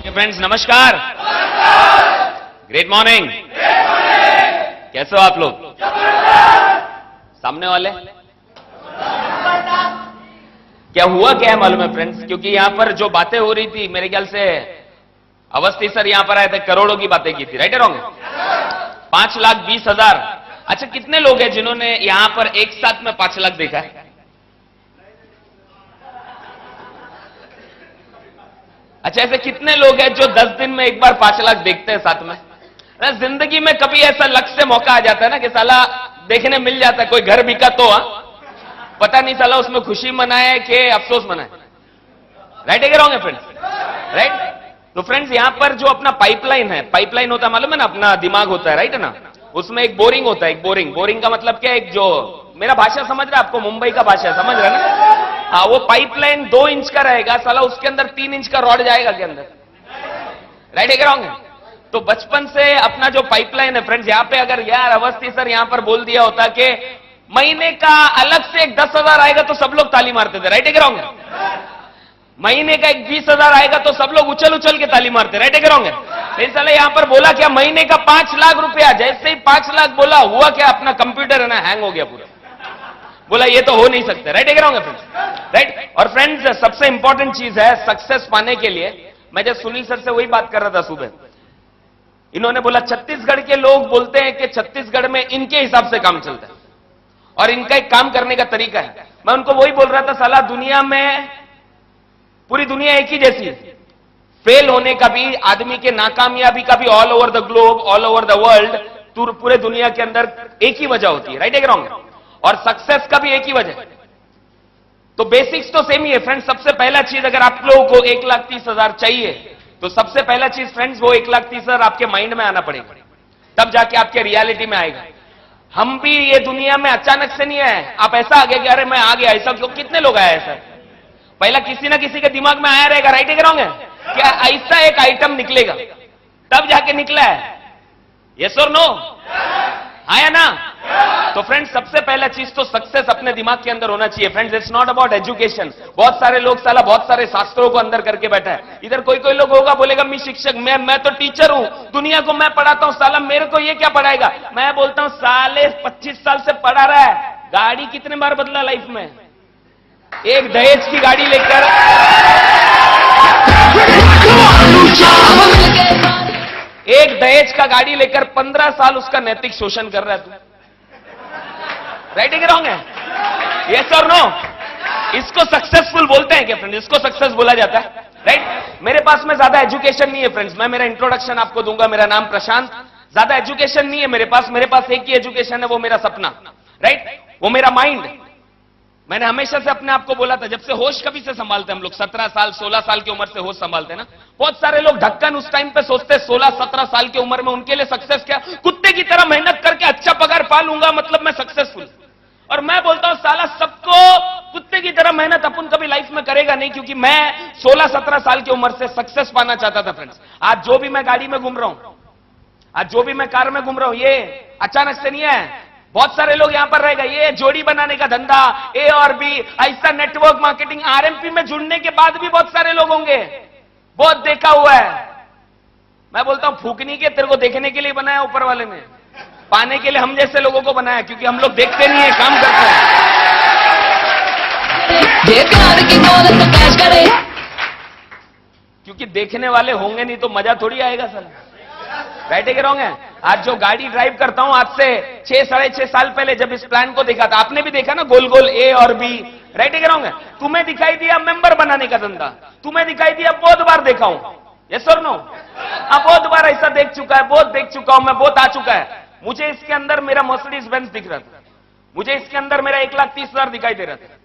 Friends नमस्कार। Great morning. कैसे हो आप लोग? सामने वाले क्या हुआ क्या है मालूम है फ्रेंड्स? क्योंकि यहां पर जो बातें हो रही थी मेरे ख्याल से अवस्थी सर यहां पर आए थे, करोड़ों की बातें की थी, राइट रॉन्ग? 5,20,000। अच्छा, कितने लोग हैं जिन्होंने यहां पर एक साथ में 5 लाख देखा है? अच्छा, ऐसे कितने लोग हैं जो 10 दिन में एक बार 5 लाख देखते हैं साथ में? जिंदगी में कभी ऐसा लक से मौका आ जाता है ना कि साला देखने मिल जाता है, कोई घर बिका तो पता नहीं साला उसमें खुशी मनाए कि अफसोस मनाए, राइट है क्या रॉन्ग है फ्रेंड्स? राइट। तो फ्रेंड्स यहां पर जो अपना पाइपलाइन है, पाइपलाइन होता है मालूम है ना, अपना दिमाग होता है, राइट है ना, उसमें एक बोरिंग होता है, एक बोरिंग का मतलब क्या है, एक जो मेरा भाषा समझ रहा है आपको, मुंबई का भाषा समझ रहा है ना? हाँ, वो पाइपलाइन 2 इंच का रहेगा साला, उसके अंदर 3 इंच का रॉड जाएगा के अंदर, राइट है क्या रॉन्ग है? तो बचपन से अपना जो पाइपलाइन है फ्रेंड्स, यहां पे अगर यार अवस्थी सर यहां पर बोल दिया होता कि महीने का अलग से एक 10,000 आएगा तो सब लोग ताली मारते थे, राइट है क्या रॉन्ग है? महीने का एक 20,000 आएगा तो सब लोग उछल उछल के ताली मारते, राइट है क्या रॉन्ग है? लेकिन साला यहां पर बोला क्या, महीने का 5 लाख रुपया, जैसे ही 5 लाख बोला हुआ क्या, अपना कंप्यूटर है ना हैंग हो गया पूरा, बोला ये तो हो नहीं सकता, राइट है क्या रॉन्ग है फ्रेंड्स? राइट। और फ्रेंड्स सबसे इंपॉर्टेंट चीज है सक्सेस पाने के लिए, मैं जब सुनील सर से वही बात कर रहा था सुबह, इन्होंने बोला छत्तीसगढ़ के लोग बोलते हैं कि छत्तीसगढ़ में इनके हिसाब से काम चलता है और इनका एक काम करने का तरीका है। मैं उनको वही बोल रहा था, साला दुनिया में पूरी दुनिया एक ही जैसी है, फेल होने का भी, आदमी के नाकामयाबी का भी, all over the globe, all over the world, पूरे दुनिया के अंदर एक ही वजह होती है, राइट है क्या रॉन्ग? और सक्सेस का भी एक ही वजह। तो बेसिक्स तो सेम ही है फ्रेंड्स। सबसे पहला चीज, अगर आप लोगों को 1,30,000 चाहिए तो सबसे पहला चीज फ्रेंड्स वो 1,30,000 आपके माइंड में आना पड़ेगा, तब जाके आपके रियलिटी में आएगा। हम भी ये दुनिया में अचानक से नहीं आए, आप ऐसा आ गया कि अरे मैं आ गया, ऐसा कितने लोग आए ऐसा? पहला किसी ना किसी के दिमाग में आया रहेगा, राइट है क्या रॉन्ग है? क्या ऐसा एक आइटम निकलेगा तब जाके निकला है, यस और नो? हाँ या ना? तो फ्रेंड्स सबसे पहला चीज तो सक्सेस अपने दिमाग के अंदर होना चाहिए friends. It's not about education. बहुत सारे लोग साला बहुत सारे शास्त्रों को अंदर करके बैठा है। इधर कोई कोई लोग होगा बोलेगा मैं शिक्षक, मैं तो टीचर हूं, दुनिया को मैं पढ़ाता हूं, साला मेरे को ये क्या पढ़ाएगा? मैं बोलता हूं साले 25 साल से पढ़ा रहा है, गाड़ी कितने बार बदला लाइफ में? एक दहेज की गाड़ी लेकर, एक दहेज का गाड़ी लेकर 15 साल उसका नैतिक शोषण कर रहा है तू, राइट है कि रॉन्ग है? यस और नो? इसको सक्सेसफुल बोलते हैं क्या फ्रेंड्स? इसको सक्सेस बोला जाता है, राइट? मेरे पास में ज्यादा एजुकेशन नहीं है फ्रेंड्स, मैं मेरा इंट्रोडक्शन आपको दूंगा। मेरा नाम प्रशांत, ज्यादा एजुकेशन नहीं है मेरे पास एक ही एजुकेशन है, वो मेरा सपना, राइट? वो मेरा माइंड। मैंने हमेशा से अपने आप को बोला था, जब से होश कभी से संभालते हम लोग, 17 साल 16 साल की उम्र से होश संभालते ना। बहुत सारे लोग ढक्कन उस टाइम पे सोचते 16-17 साल की उम्र में उनके लिए सक्सेस क्या, कुत्ते की तरह मेहनत करके अच्छा पगार पा लूंगा मतलब मैं सक्सेसफुल। और मैं बोलता हूं साला सबको कुत्ते की तरह मेहनत अपन कभी लाइफ में करेगा नहीं, क्योंकि मैं 16-17 साल की उम्र से सक्सेस पाना चाहता था फ्रेंड्स। आज जो भी मैं गाड़ी में घूम रहा हूं, आज जो भी मैं कार में घूम रहा हूं, ये अचानक से नहीं है। बहुत सारे लोग यहां पर रहेगा, ये जोड़ी बनाने का धंधा, ए और बी, ऐसा नेटवर्क मार्केटिंग, आरएमपी में जुड़ने के बाद भी बहुत सारे लोग होंगे, बहुत देखा हुआ है। मैं बोलता हूं फूकनी के तेरे को देखने के लिए बनाया ऊपर वाले ने, पाने के लिए हम जैसे लोगों को बनाया, क्योंकि हम लोग देखते नहीं है, काम करते हैं। क्योंकि देखने वाले होंगे नहीं तो मजा थोड़ी आएगा सर, राइट है कि रॉन्ग है? आज जो गाड़ी ड्राइव करता हूं, आज से 6-6.5 साल पहले जब इस प्लान को देखा था, आपने भी देखा ना, गोल गोल ए और बी, राइट है कि रॉन्ग है? तुम्हें दिखाई दिया मेंबर बनाने का धंधा, तुम्हें दिखाई दिया, बहुत बार देखा हूं, यस और नो? अब बहुत बार ऐसा देख चुका है, बहुत देख चुका हूं मैं, बहुत आ चुका है। मुझे इसके अंदर मेरा मर्सिडीज बेंज दिख रहा था, मुझे इसके अंदर मेरा 1,30,000 दिखाई दे रहा था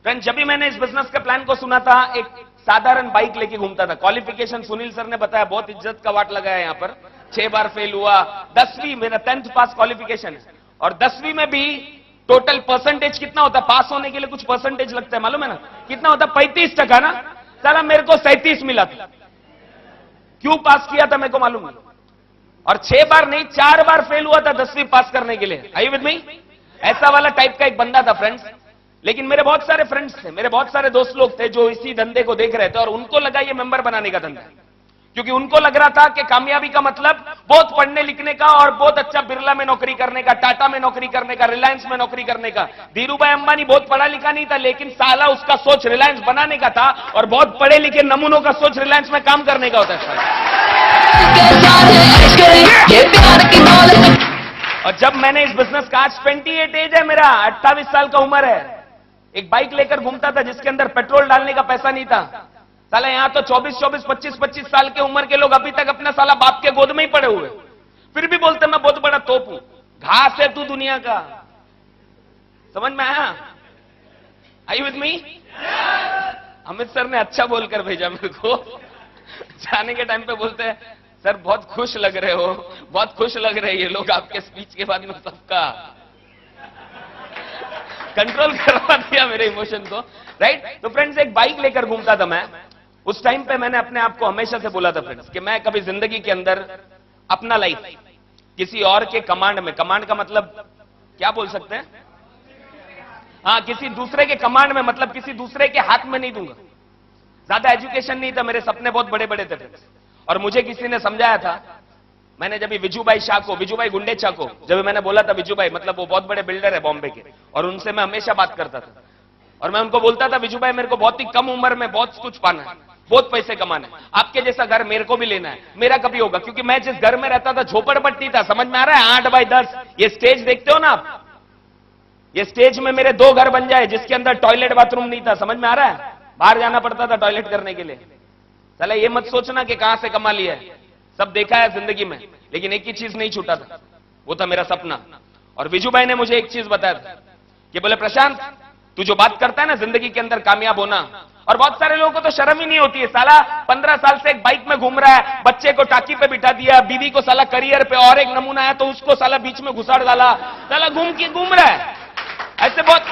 फ्रेंड। जब भी मैंने इस बिजनेस के प्लान को सुना था, एक साधारण बाइक लेके घूमता था। क्वालिफिकेशन सुनील सर ने बताया, बहुत इज्जत का वाट लगाया यहां पर, 6 बार फेल हुआ, 10वीं मेरा 10th पास क्वालिफिकेशन है, और 10वीं में भी टोटल परसेंटेज कितना होता है पास होने के लिए? कुछ परसेंटेज लगता है मालूम है ना? कितना होता है? 35% ना। साला मेरे को 37 मिला था। क्यों पास किया था मेरे को मालूम है? और 6 बार नहीं 4 बार फेल हुआ था 10वीं पास करने के लिए। आई विद मी? ऐसा वाला टाइप का एक बंदा था फ्रेंड्स। लेकिन मेरे बहुत सारे फ्रेंड्स थे, मेरे बहुत सारे दोस्त लोग थे जो इसी धंधे को देख रहे थे, और उनको लगा ये मेंबर बनाने का धंधा, क्योंकि उनको लग रहा था कि कामयाबी का मतलब बहुत पढ़ने लिखने का और बहुत अच्छा बिरला में नौकरी करने का, टाटा में नौकरी करने का, रिलायंस में नौकरी करने का। धीरूभाई अंबानी बहुत पढ़ा लिखा नहीं था, लेकिन साला उसका सोच रिलायंस बनाने का था, और बहुत पढ़े लिखे नमूनों का सोच रिलायंस में काम करने का होता है। और जब मैंने इस बिजनेस का, आज 28 एज है मेरा, 28 साल का उम्र है, एक बाइक लेकर घूमता था जिसके अंदर पेट्रोल डालने का पैसा नहीं था। साला यहां तो 24, 25 साल के उम्र के लोग अभी तक अपना साला बाप के गोद में ही पड़े हुए, फिर भी बोलते मैं बहुत बड़ा तोप हूं। घास है तू दुनिया का। समझ में आया? आई विद मी? अमित सर ने अच्छा बोलकर भेजा मेरे को। जाने के टाइम पे बोलते हैं सर बहुत खुश लग रहे हो, बहुत खुश लग रहे हैं ये लोग आपके स्पीच के बाद में। सबका कंट्रोल करवा दिया मेरे इमोशन को, राइट? तो फ्रेंड्स, एक बाइक लेकर घूमता था मैं। उस टाइम पे मैंने अपने आप को हमेशा से बोला था फ्रेंड्स कि मैं कभी जिंदगी के अंदर अपना लाइफ किसी और के कमांड में, कमांड का मतलब क्या बोल सकते हैं? हाँ, किसी दूसरे के कमांड में, मतलब किसी दूसरे के हाथ में नहीं दूंगा। ज्यादा एजुकेशन नहीं था, मेरे सपने बहुत बड़े बड़े थे फ्रेंड्स। और मुझे किसी ने समझाया था, मैंने जब विजूभाई शाह को, विजूभाई गुंडेचा को जब मैंने बोला था, विजूभाई मतलब वो बहुत बड़े बिल्डर है बॉम्बे के, और उनसे मैं हमेशा बात करता था, और मैं उनको बोलता था विजूभाई मेरे को बहुत ही कम उम्र में बहुत कुछ पाना है, बहुत पैसे कमाने, आपके जैसा घर मेरे को भी लेना है, मेरा कभी होगा। क्योंकि मैं जिस घर में रहता था झोपड़पट्टी था, समझ में आ रहा है? 8x10। ये स्टेज देखते हो ना आप, ये स्टेज में मेरे 2 घर बन जाए जिसके अंदर टॉयलेट बाथरूम नहीं था। समझ में आ रहा है? बाहर जाना पड़ता था टॉयलेट करने के लिए। चला ये मत सोचना कि कहां से कमा लिया है, सब देखा है जिंदगी में, लेकिन एक ही चीज नहीं छूटा था, वो था मेरा सपना। और विजूभाई ने मुझे एक चीज बताया था कि बोले प्रशांत, तू जो बात करता है ना जिंदगी के अंदर कामयाब होना, और बहुत सारे लोगों को तो शर्म ही नहीं होती है। साला 15 साल से एक बाइक में घूम रहा है, बच्चे को टाकी पे बिठा दिया, बीवी को साला करियर पे, और एक नमूना है तो उसको साला बीच में घुसाड़ डाला, साला घूम रहा है। ऐसे बहुत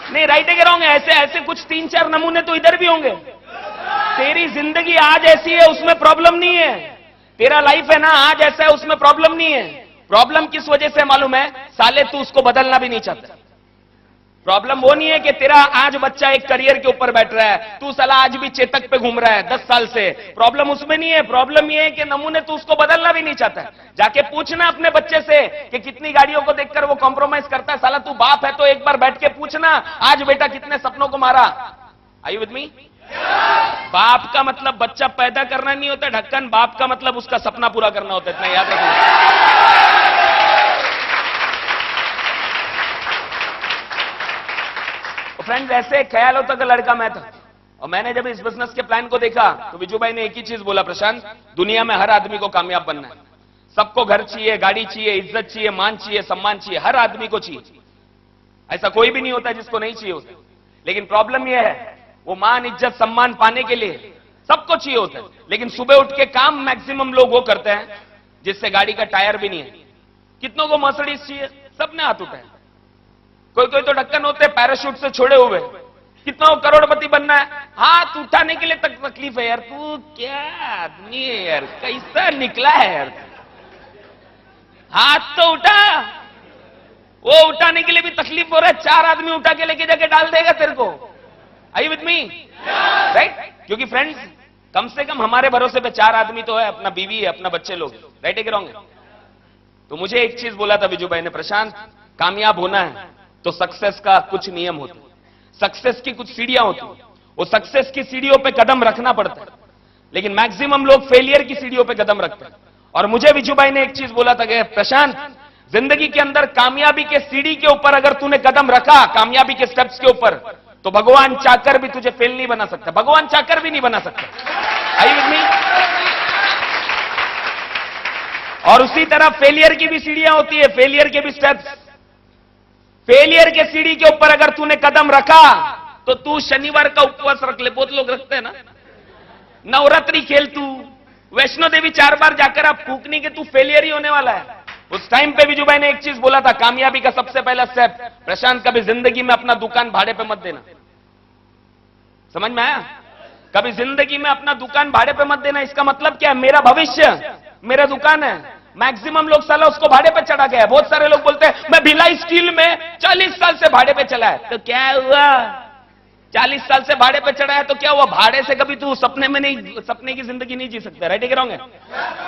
नहीं, राइट है कि रॉन्ग है? ऐसे कुछ 3-4 नमूने तो इधर भी होंगे। तेरी जिंदगी आज ऐसी है उसमें प्रॉब्लम नहीं है, तेरा लाइफ है ना आज ऐसा है उसमें प्रॉब्लम नहीं है। प्रॉब्लम किस वजह से मालूम है? साले तू उसको बदलना भी नहीं चाहता। प्रॉब्लम वो नहीं है कि तेरा आज बच्चा एक करियर के ऊपर बैठ रहा है, तू साला आज भी चेतक पे घूम रहा है 10 साल से। प्रॉब्लम उसमें नहीं है, प्रॉब्लम ये है कि नमूने तू उसको बदलना भी नहीं चाहता है। जाके पूछना अपने बच्चे से कि कितनी गाड़ियों को देखकर वो कॉम्प्रोमाइज करता है। साला तू बाप है तो एक बार बैठ के पूछना, आज बेटा कितने सपनों को मारा। Are you with me? बाप का मतलब बच्चा पैदा करना नहीं होता ढक्कन, बाप का मतलब उसका सपना पूरा करना होता है, इतना याद रखना। फ्रेंड्स, ऐसे ख्याल होता का लड़का मैं था, और मैंने जब इस बिजनेस के प्लान को देखा तो विजूभाई ने एक ही चीज बोला, प्रशांत, दुनिया में हर आदमी को कामयाब बनना है, सबको घर चाहिए, गाड़ी चाहिए, इज्जत चाहिए, मान चाहिए, सम्मान चाहिए, हर आदमी को चाहिए। ऐसा कोई भी नहीं होता जिसको नहीं चाहिए होता। लेकिन प्रॉब्लम यह है, वो मान इज्जत सम्मान पाने के लिए सबको चाहिए होता है, लेकिन सुबह उठ के काम मैक्सिमम लोग वो करते हैं जिससे गाड़ी का टायर भी नहीं है। कितनों को मर्सिडीज चाहिए? सबने हाथ उठाए। कोई कोई तो ढक्कन होते पैराशूट से छोड़े हुए। कितना करोड़पति बनना है, हाथ उठाने के लिए तक तकलीफ है यार। तू क्या आदमी है यार, कैसा निकला है यार, हाथ तो उठा। वो उठाने के लिए भी तकलीफ हो रहा है, 4 आदमी उठा के लेके जाके डाल देगा तेरे को। Are you with me? Right? क्योंकि फ्रेंड्स, कम से कम हमारे भरोसे पे 4 आदमी तो है, अपना बीवी है, अपना बच्चे लोग। राइट है कि रॉन्ग है? तो मुझे एक चीज बोला था विजूभाई ने, प्रशांत, कामयाब होना है तो सक्सेस का कुछ नियम होते, सक्सेस की कुछ सीढ़ियां होती, वो सक्सेस की सीढ़ियों पे कदम रखना पड़ता है, लेकिन मैक्सिमम लोग फेलियर की सीढ़ियों पे कदम रखते हैं। और मुझे विजूभाई ने एक चीज बोला था कि प्रशांत, जिंदगी के अंदर कामयाबी के सीढ़ी के ऊपर अगर तूने कदम रखा, कामयाबी के स्टेप्स के ऊपर, तो भगवान चाहकर भी तुझे फेल नहीं बना सकता, भगवान चाहकर भी नहीं बना सकता। Are you with me? और उसी तरह फेलियर की भी सीढ़ियां होती है, फेलियर के भी स्टेप्स। फेलियर के सीढ़ी के ऊपर अगर तूने कदम रखा तो तू शनिवार का उपवास रख ले, बहुत लोग रखते हैं ना, नवरात्रि खेल, तू वैष्णो देवी 4 बार जाकर आप फूकनी के तू फेलियर ही होने वाला है। उस टाइम पे विजूभाई ने एक चीज बोला था, कामयाबी का सबसे पहला स्टेप, प्रशांत, कभी जिंदगी में अपना दुकान भाड़े पे मत देना। समझ में आया? कभी जिंदगी में अपना दुकान भाड़े पे मत देना। इसका मतलब क्या है? मेरा भविष्य मेरा दुकान है। मैक्सिमम लोग साला उसको भाड़े पे चढ़ा गया है। बहुत सारे लोग बोलते हैं मैं भिलाई स्टील में 40 साल से भाड़े पे चला है, तो क्या हुआ? 40 साल से भाड़े पे चढ़ा है तो क्या हुआ? भाड़े से कभी तू सपने की जिंदगी नहीं जी सकता। राइट है कि रॉन्ग है?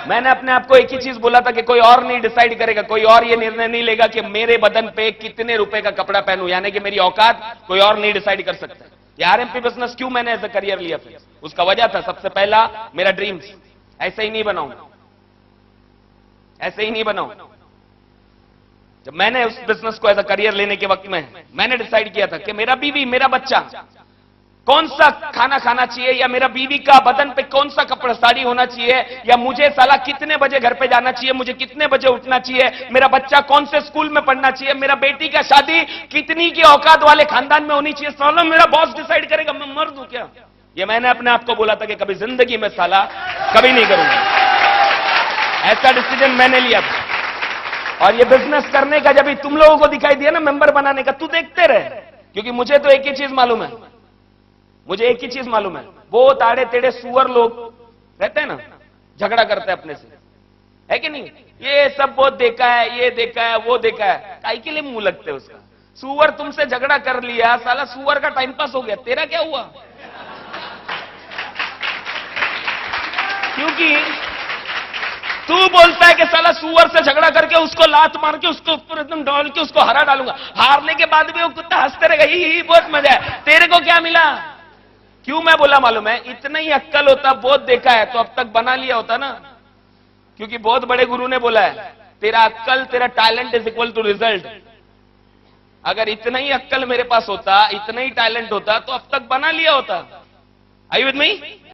मैंने अपने आप को एक ही चीज बोला था कि कोई और नहीं डिसाइड करेगा, कोई और ये निर्णय नहीं लेगा कि मेरे बदन पे कितने रुपए का कपड़ा पहनूं, यानी कि मेरी औकात कोई और नहीं डिसाइड कर सकता। ये आरएमपी बिजनेस क्यों मैंने एज अ करियर लिया? फिर उसका वजह था, सबसे पहला मेरा ड्रीम्स, ऐसे ही नहीं बनाऊं, ऐसे ही नहीं बनाऊं। जब मैंने उस बिजनेस को एज अ करियर लेने के वक्त में मैंने डिसाइड किया था कि मेरा बीवी, मेरा बच्चा कौन सा खाना खाना चाहिए, या मेरा बीवी का बदन पे कौन सा कपड़ा साड़ी होना चाहिए, या मुझे साला कितने बजे घर पे जाना चाहिए, मुझे कितने बजे उठना चाहिए, मेरा बच्चा कौन से स्कूल में पढ़ना चाहिए, मेरा बेटी का शादी कितनी की औकात वाले खानदान में होनी चाहिए, साला मेरा बॉस डिसाइड करेगा, मैं मर दूं क्या? ये मैंने अपने आप को बोला था कि कभी जिंदगी में साला कभी नहीं करूंगा। ऐसा डिसीजन मैंने लिया था। और ये बिजनेस करने का जब भी तुम लोगों को दिखाई दिया ना मेंबर बनाने का, तू देखते रहे, क्योंकि मुझे तो एक ही चीज मालूम है, मुझे एक ही चीज मालूम है, वो ताड़े तेड़े सुअर लोग रहते हैं ना, झगड़ा करते हैं अपने से, है कि नहीं? ये सब बहुत देखा है, ये देखा है, वो देखा है, काहे के लिए मुंह लगते उसका? सुअर तुमसे झगड़ा कर लिया, साला सुअर का टाइम पास हो गया, तेरा क्या हुआ? क्योंकि तू बोलता है कि साला सुअर से झगड़ा करके उसको लात मार के उसको ऊपर एकदम डाल के उसको हरा डालूंगा, हारने के बाद भी वो कुत्ता हंसते रहेगा, ही बहुत मजा है, तेरे को क्या मिला? क्यों मैं बोला मालूम है? इतना ही अक्कल होता, बहुत देखा है तो अब तक बना लिया होता ना, क्योंकि बहुत बड़े गुरु ने बोला है तेरा अक्कल, तेरा talent is equal to result. अगर इतना ही अक्कल मेरे पास होता, इतना ही टैलेंट होता तो अब तक बना लिया होता। आई विद मी?